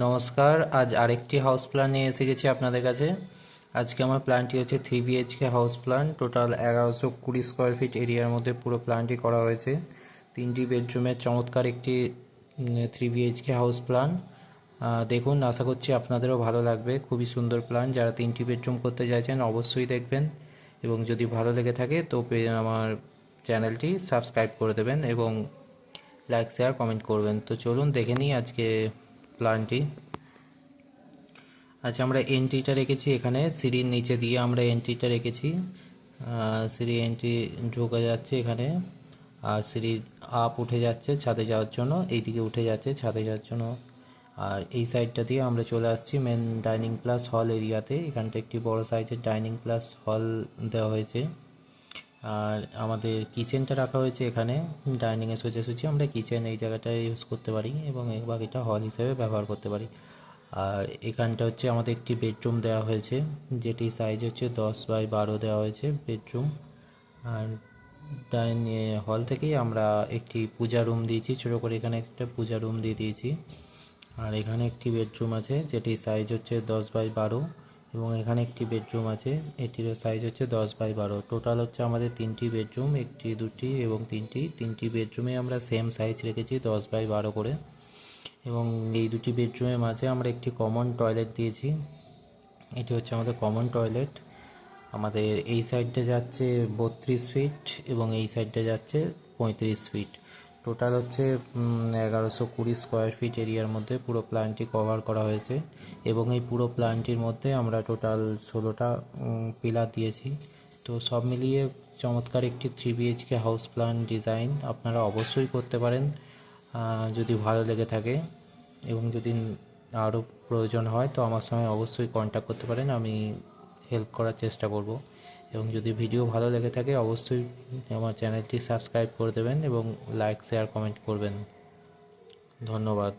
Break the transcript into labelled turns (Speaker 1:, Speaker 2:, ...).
Speaker 1: নমস্কার। আজ আরেকটি হাউস প্ল্যান নিয়ে এসে গেছি আপনাদের কাছে। আজকে আমার প্ল্যানটি হচ্ছে 3 BHK house plan. Total 1120 square feet এরিয়ার মধ্যে পুরো প্ল্যানটি করা হয়েছে। 3টি বেডরুমের চমৎকার একটি 3 BHK হাউস প্ল্যান। দেখুন, আশা করছি আপনাদেরও ভালো লাগবে। খুবই সুন্দর প্ল্যান। যারা 3টি বেডরুম করতে চাইছেন অবশ্যই দেখবেন, এবং যদি ভালো লেগে থাকে তো আমার চ্যানেলটি সাবস্ক্রাইব করে দেবেন এবং লাইক শেয়ার কমেন্ট করবেন। তো চলুন দেখে নিই আজকে প্ল্যানটি। আচ্ছা, আমরা এন্ট্রিটা রেখেছি এখানে সিঁড়ির নিচে দিয়ে আমরা এন্ট্রিটা রেখেছি। সিঁড়ি এন্ট্রি ঢোকা যাচ্ছে এখানে, আর সিঁড়ি আপ উঠে যাচ্ছে ছাদে যাওয়ার জন্য, এইদিকে উঠে যাচ্ছে ছাদে যাওয়ার জন্য। আর এই সাইডটা দিয়ে আমরা চলে আসছি মেন ডাইনিং প্লাস হল এরিয়াতে। এখানটা একটি বড় সাইজের ডাইনিং প্লাস হল দেওয়া হয়েছে। আর আমাদের কিচেনটা রাখা হয়েছে এখানে। ডাইনিংয়ে সোজাসুজি আমরা কিচেন এই জায়গাটায় ইউজ করতে পারি এবং এই বাকিটা হল হিসেবে ব্যবহার করতে পারি। আর এখানটা হচ্ছে আমাদের একটি বেডরুম দেওয়া হয়েছে, যেটি সাইজ হচ্ছে 10x12 দেওয়া হয়েছে বেডরুম। আর হল থেকেই আমরা একটি পূজা রুম দিয়েছি, ছোটো করে এখানে একটা পূজা রুম দিয়ে দিয়েছি। আর এখানে একটি বেডরুম আছে যেটি সাইজ হচ্ছে 10x12, এবং এখানে একটি বেডরুম আছে, এটিরও সাইজ হচ্ছে 10x12। টোটাল হচ্ছে আমাদের 3টি বেডরুম, একটি দুটি এবং তিনটি বেডরুমে আমরা সেম সাইজ রেখেছি 10x12 করে। এবং এই দুটি বেডরুমের মাঝে আমরা একটি কমন টয়লেট দিয়েছি। এটি হচ্ছে আমাদের কমন টয়লেট। আমাদের এই সাইডটা যাচ্ছে 32 ফিট এবং এই সাইডটা যাচ্ছে 35 ফিট। টোটাল হচ্ছে 1120 স্কোয়ার ফিট এরিয়ার মধ্যে পুরো প্ল্যানটি কভার করা হয়েছে। এবং এই পুরো প্ল্যানটির মধ্যে আমরা টোটাল 16টা পিলার দিয়েছি। তো সব মিলিয়ে চমৎকার একটি 3 BHK হাউস প্ল্যান ডিজাইন আপনারা অবশ্যই করতে পারেন যদি ভালো লেগে থাকে। এবং যদি আরও প্রয়োজন হয় তো আমার সঙ্গে অবশ্যই কন্ট্যাক্ট করতে পারেন, আমি হেল্প করার চেষ্টা করব। এবং যদি ভিডিও ভালো লেগে থাকে অবশ্যই আমার চ্যানেলটি সাবস্ক্রাইব করে দেবেন এবং লাইক শেয়ার কমেন্ট করবেন। ধন্যবাদ।